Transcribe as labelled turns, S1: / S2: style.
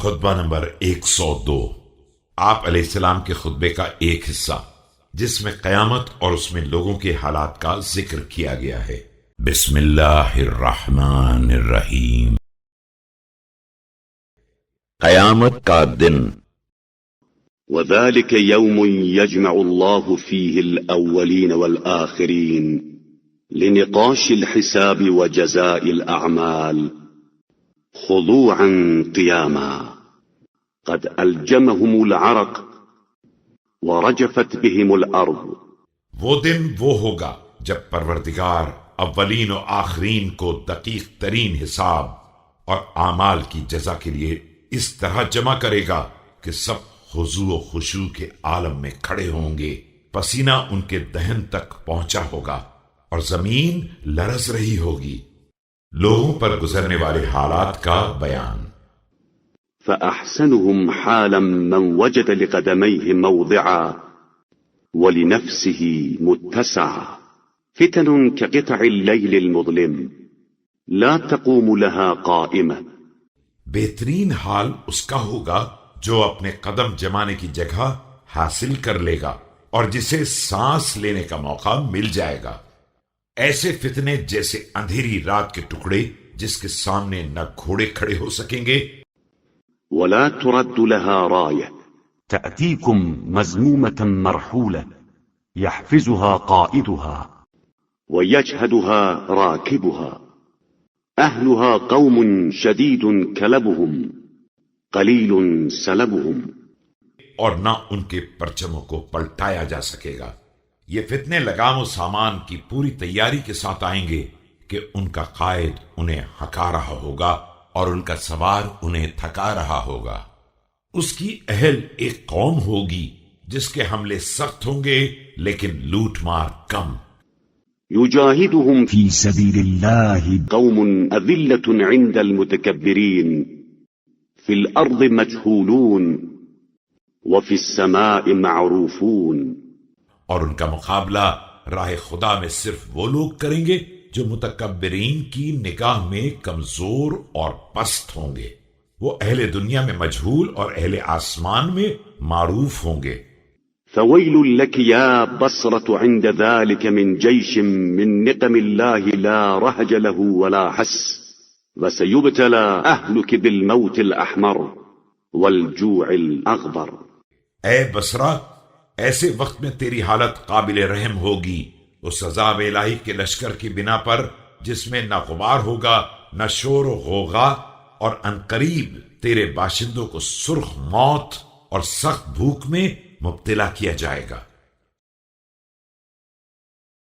S1: خطبہ نمبر 102 آپ علیہ السلام کے خطبے کا ایک حصہ جس میں قیامت اور اس میں لوگوں کے حالات کا ذکر کیا گیا ہے۔ بسم اللہ الرحمن الرحیم۔
S2: قیامت کا دن۔
S3: وذلك يوم يجمع الله فيه الأولين والآخرين لنقاش الحساب وجزاء الأعمال خضوعا قياما قد ألجمهم العرق ورجفت بهم الأرض۔
S1: وہ دن وہ ہوگا جب پروردگار اولین و آخرین کو دقیق ترین حساب اور اعمال کی جزا کے لیے اس طرح جمع کرے گا کہ سب خضوع و خشوع کے عالم میں کھڑے ہوں گے، پسینہ ان کے دہن تک پہنچا ہوگا اور زمین لرز رہی ہوگی۔ لوگوں پر گزرنے والے حالات کا بیان۔
S3: فأحسنهم حالا من وجد لقدميه موضعا ولنفسه متسعا فتن كقطع الليل المظلم لا تقوم لها قائمة۔
S1: بہترین حال اس کا ہوگا جو اپنے قدم جمانے کی جگہ حاصل کر لے گا اور جسے سانس لینے کا موقع مل جائے گا۔ ایسے فتنے جیسے اندھیری رات کے ٹکڑے جس کے سامنے نہ گھوڑے کھڑے ہو سکیں گے۔
S3: ولا ترد لها راية
S4: تأتيكم مزمومة مرحولة يحفزها قائدها
S3: ويجهدها راكبها أهلها قوم شديد كلبهم قلیل سلبهم۔
S1: اور نہ ان کے پرچموں کو پلٹایا جا سکے گا۔ یہ فتنے لگام و سامان کی پوری تیاری کے ساتھ آئیں گے کہ ان کا قائد انہیں ہکا رہا ہوگا اور ان کا سوار انہیں تھکا رہا ہوگا۔ اس کی اہل ایک قوم ہوگی جس کے حملے سخت ہوں گے لیکن لوٹ مار کم۔
S3: يجاهدهم
S4: في سبيل الله
S3: قوم أذلة عند المتكبرين في الأرض مجهولون وفي السماء معروفون۔
S1: اور ان کا مقابلہ راہ خدا میں صرف وہ لوگ کریں گے جو متکبرین کی نگاہ میں کمزور اور پست ہوں گے۔ وہ اہل دنیا میں مجہول اور اہل آسمان میں معروف ہوں گے۔
S3: فويل لك يا بصرة عند ذلك من جيش من نقم الله لا رهج له ولا حس وسيبتلى أهلك بالموت الأحمر والجوع الأغبر۔
S1: اے بصرہ، ایسے وقت میں تیری حالت قابل رحم ہوگی اس عذاب الہی کے لشکر کی بنا پر جس میں نہ غبار ہوگا نہ شور و غوغا، اور عنقریب تیرے باشندوں کو سرخ موت اور سخت بھوک میں مبتلا کیا جائے گا۔